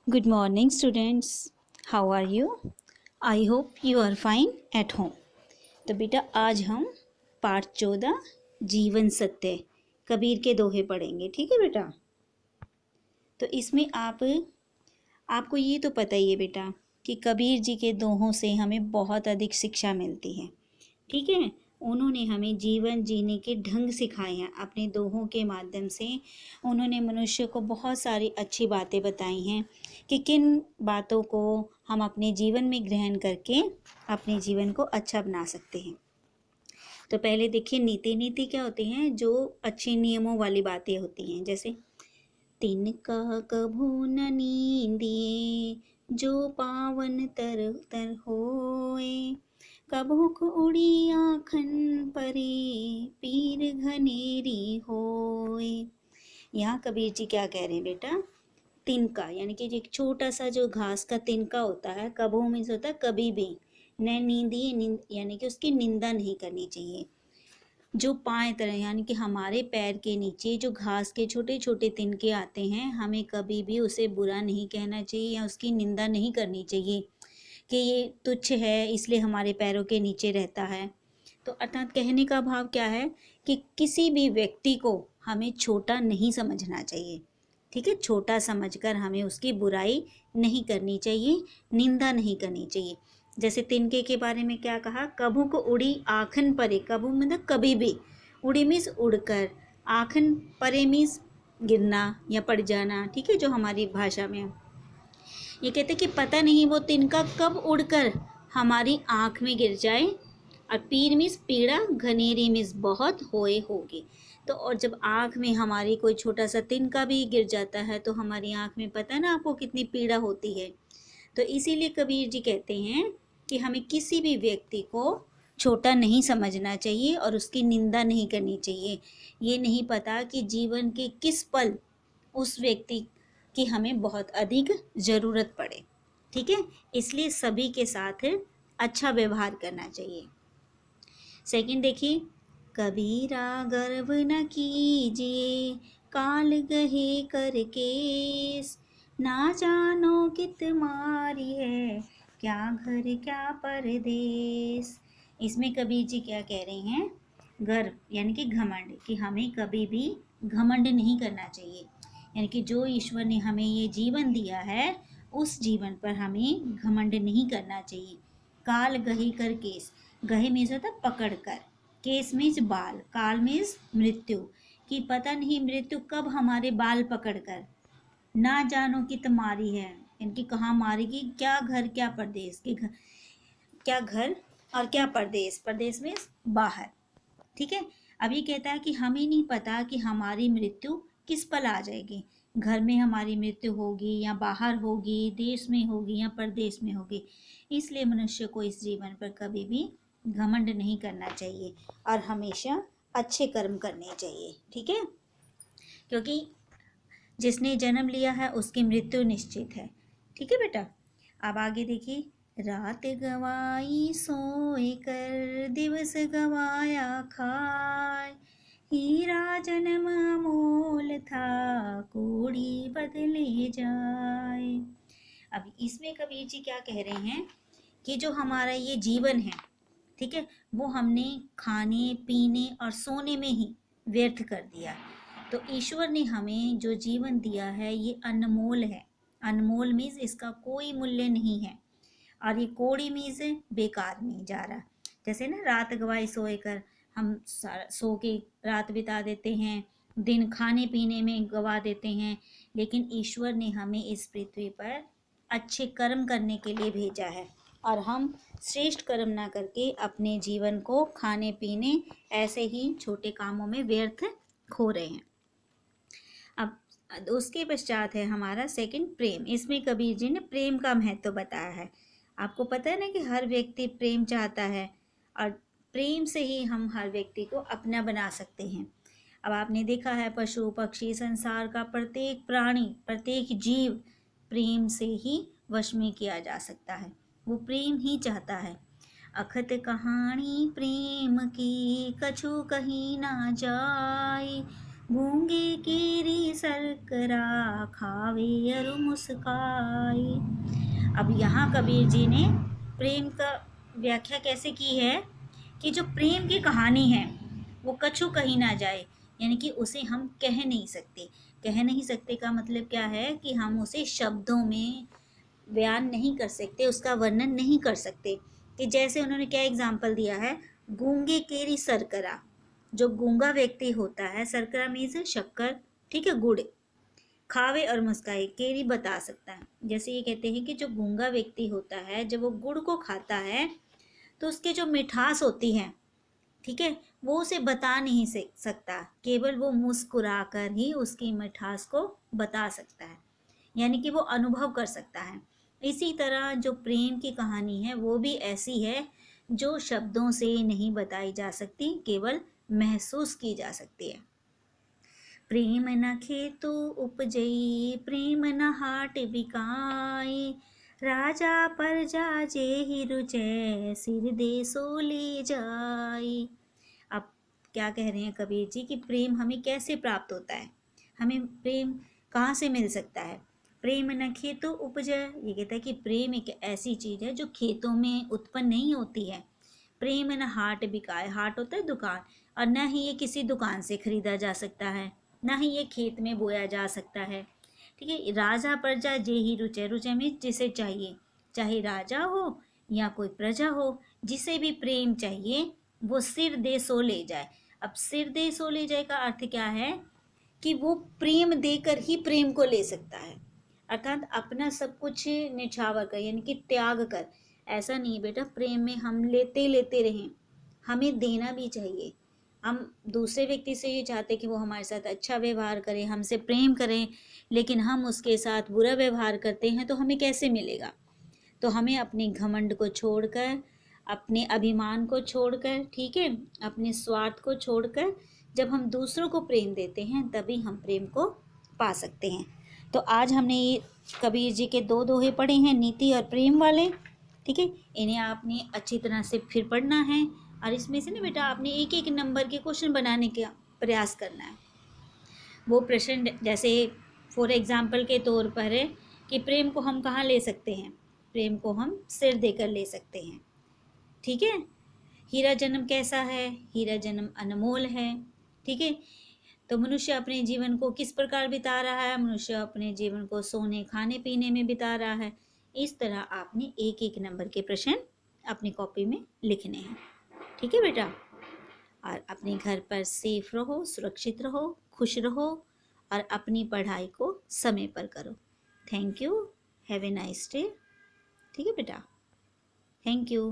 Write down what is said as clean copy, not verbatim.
Good morning, students. How are you? I hope you are fine at home. तो बेटा आज हम पाठ 14 जीवन सत्य कबीर के दोहे पढ़ेंगे। ठीक है बेटा। तो इसमें आपको ये तो पता ही है बेटा कि कबीर जी के दोहों से हमें बहुत अधिक शिक्षा मिलती है। ठीक है। उन्होंने हमें जीवन जीने के ढंग सिखाए हैं। अपने दोहों के माध्यम से उन्होंने मनुष्य को बहुत सारी अच्छी बातें बताई हैं कि किन बातों को हम अपने जीवन में ग्रहण करके अपने जीवन को अच्छा बना सकते हैं। तो पहले देखिए नीति क्या होती हैं, जो अच्छे नियमों वाली बातें होती हैं। जैसे तिनका कभू न नींदिए, जो पावन तर तर होए, कभुक उड़ी आँखन परे, पीर घनेरी होए। यहाँ कबीर जी क्या कह रहे हैं बेटा, तिनका यानी कि एक छोटा सा जो घास का तिनका होता है, कभू मीन्स होता है कभी भी, न नींदी यानी कि उसकी निंदा नहीं करनी चाहिए। जो पाए तरह यानी कि हमारे पैर के नीचे जो घास के छोटे छोटे तिनके आते हैं, हमें कभी भी उसे बुरा नहीं कहना चाहिए या उसकी निंदा नहीं करनी चाहिए कि ये तुच्छ है इसलिए हमारे पैरों के नीचे रहता है। तो अर्थात कहने का भाव क्या है कि किसी भी व्यक्ति को हमें छोटा नहीं समझना चाहिए। ठीक है, छोटा समझकर हमें उसकी बुराई नहीं करनी चाहिए, निंदा नहीं करनी चाहिए। जैसे तिनके के बारे में क्या कहा, कभू को उड़ी आखन परे, कभू मतलब कभी भी, उड़ी मीन्स उड़कर, आखन परे मीन्स गिरना या पड़ जाना। ठीक है, जो हमारी भाषा में ये कहते कि पता नहीं वो तिनका कब उड़कर हमारी आँख में गिर जाए। और पीर मीन्स पीड़ा, घनेरी मीन्स बहुत, होए होगी। तो और जब आँख में हमारी कोई छोटा सा तिनका भी गिर जाता है तो हमारी आँख में पता ना आपको कितनी पीड़ा होती है। तो इसीलिए कबीर जी कहते हैं कि हमें किसी भी व्यक्ति को छोटा नहीं समझना चाहिए और उसकी निंदा नहीं करनी चाहिए। ये नहीं पता कि जीवन के किस पल उस व्यक्ति की हमें बहुत अधिक ज़रूरत पड़े। ठीक है, इसलिए सभी के साथ अच्छा व्यवहार करना चाहिए। सेकंड देखिए, कबीरा गर्व न कीजिए, काल गहे कर केस, ना जानो कित मारी है, क्या घर क्या परदेस। इसमें कबीर जी क्या कह रहे हैं, गर्व यानी कि घमंड, कि हमें कभी भी घमंड नहीं करना चाहिए। यानी कि जो ईश्वर ने हमें ये जीवन दिया है उस जीवन पर हमें घमंड नहीं करना चाहिए। काल गही कर केस, गहे मीन्स होता है पकड़ कर, केस मीन्स बाल, काल मीन्स मृत्यु, कि पता नहीं मृत्यु कब हमारे बाल पकड़ कर, ना जानो कि तुम्हारी है, इनकी कहाँ मारेगी, क्या घर क्या परदेश, के घर क्या घर और क्या परदेश, परदेश मीन्स बाहर। ठीक है, अब ये कहता है कि हमें नहीं पता कि हमारी मृत्यु किस पल आ जाएगी, घर में हमारी मृत्यु होगी या बाहर होगी, देश में होगी या परदेश में होगी। इसलिए मनुष्य को इस जीवन पर कभी भी घमंड नहीं करना चाहिए और हमेशा अच्छे कर्म करने चाहिए। ठीक है, क्योंकि जिसने जन्म लिया है उसकी मृत्यु निश्चित है। ठीक है बेटा। अब आगे देखिए, रात गवाई सोए कर, दिवस गवाया खाए, हीरा जन्म अमोल था, कूड़ी बदले जाए। अब इसमें कबीर जी क्या कह रहे हैं कि जो हमारा ये जीवन है, ठीक है, वो हमने खाने पीने और सोने में ही व्यर्थ कर दिया। तो ईश्वर ने हमें जो जीवन दिया है ये अनमोल है। अनमोल मीन्स इसका कोई मूल्य नहीं है, और ये कोड़ी मीन्स बेकार में जा रहा। जैसे ना रात गवाई सोए कर, हम सो के रात बिता देते हैं, दिन खाने पीने में गवा देते हैं, लेकिन ईश्वर ने हमें इस पृथ्वी पर अच्छे कर्म करने के लिए भेजा है और हम श्रेष्ठ कर्म ना करके अपने जीवन को खाने पीने ऐसे ही छोटे कामों में व्यर्थ खो रहे हैं। अब उसके पश्चात है हमारा सेकंड प्रेम। इसमें कबीर जी ने प्रेम का महत्व बताया है। आपको पता है ना कि हर व्यक्ति प्रेम चाहता है और प्रेम से ही हम हर व्यक्ति को अपना बना सकते हैं। अब आपने देखा है पशु पक्षी संसार का प्रत्येक प्राणी प्रत्येक जीव प्रेम से ही वश में किया जा सकता है, वो प्रेम ही चाहता है। अखत कहानी प्रेम की, कछु कहीं ना जाए, गूंगे केरी सरकरा खावे अरु मुस्काई। अब यहाँ कबीर जी ने प्रेम का व्याख्या कैसे की है कि जो प्रेम की कहानी है वो कछु कही ना जाए, यानी कि उसे हम कह नहीं सकते। कह नहीं सकते का मतलब क्या है कि हम उसे शब्दों में बयान नहीं कर सकते, उसका वर्णन नहीं कर सकते। कि जैसे उन्होंने क्या एग्जाम्पल दिया है, गूंगे केरी सरकरा, जो गूंगा व्यक्ति होता है, सरकरा मीन्स शक्कर, ठीक है, गुड़, खावे और मुस्काए, केरी बता सकता है। जैसे ये कहते हैं कि जो गूंगा व्यक्ति होता है जब वो गुड़ को खाता है तो उसके जो मिठास होती है, ठीक है, वो उसे बता नहीं सकता, केवल वो मुस्कुरा कर ही उसकी मिठास को बता सकता है, यानी कि वो अनुभव कर सकता है। इसी तरह जो प्रेम की कहानी है वो भी ऐसी है जो शब्दों से नहीं बताई जा सकती, केवल महसूस की जा सकती है। प्रेम न खेतु उपजई, प्रेम न हाट बिकाई, राजा प्रजा जेहि रुचै, सिर दे सो ले जाई। अब क्या कह रहे हैं कबीर जी कि प्रेम हमें कैसे प्राप्त होता है, हमें प्रेम कहाँ से मिल सकता है। प्रेम न खेतों उपजै, ये कहता है कि प्रेम एक ऐसी चीज़ है जो खेतों में उत्पन्न नहीं होती है। प्रेम न हाट बिकाए, हाट होता है दुकान, और न ही ये किसी दुकान से खरीदा जा सकता है, न ही ये खेत में बोया जा सकता है, ठीक है। राजा प्रजा जे ही रुचय, रुचय में जिसे चाहिए, चाहे राजा हो या कोई प्रजा हो, जिसे भी प्रेम चाहिए वो सिर दे सो ले जाए। अब सिर दे सो ले जाए का अर्थ क्या है कि वो प्रेम देकर ही प्रेम को ले सकता है, अर्थात अपना सब कुछ निछावर कर, यानी कि त्याग कर। ऐसा नहीं बेटा, प्रेम में हम लेते लेते रहें, हमें देना भी चाहिए। हम दूसरे व्यक्ति से ये चाहते कि वो हमारे साथ अच्छा व्यवहार करे, हमसे प्रेम करें, लेकिन हम उसके साथ बुरा व्यवहार करते हैं तो हमें कैसे मिलेगा। तो हमें अपने घमंड को छोड़कर, अपने अभिमान को छोड़कर, ठीक है, अपने स्वार्थ को छोड़कर जब हम दूसरों को प्रेम देते हैं तभी हम प्रेम को पा सकते हैं। तो आज हमने ये कबीर जी के 2 दोहे पढ़े हैं, नीति और प्रेम वाले, ठीक है। इन्हें आपने अच्छी तरह से फिर पढ़ना है, और इसमें से ना बेटा आपने एक एक नंबर के क्वेश्चन बनाने का प्रयास करना है। वो प्रश्न जैसे फॉर एग्जाम्पल के तौर पर है कि प्रेम को हम कहाँ ले सकते हैं, प्रेम को हम सिर देकर ले सकते हैं, ठीक है। हीरा जन्म कैसा है, हीरा जन्म अनमोल है, ठीक है। तो मनुष्य अपने जीवन को किस प्रकार बिता रहा है, मनुष्य अपने जीवन को सोने खाने पीने में बिता रहा है। इस तरह आपने एक एक नंबर के प्रश्न अपनी कॉपी में लिखने हैं, ठीक है बेटा। और अपने घर पर सेफ रहो, सुरक्षित रहो, खुश रहो, और अपनी पढ़ाई को समय पर करो। Thank you, have a nice day, ठीक है बेटा, थैंक यू।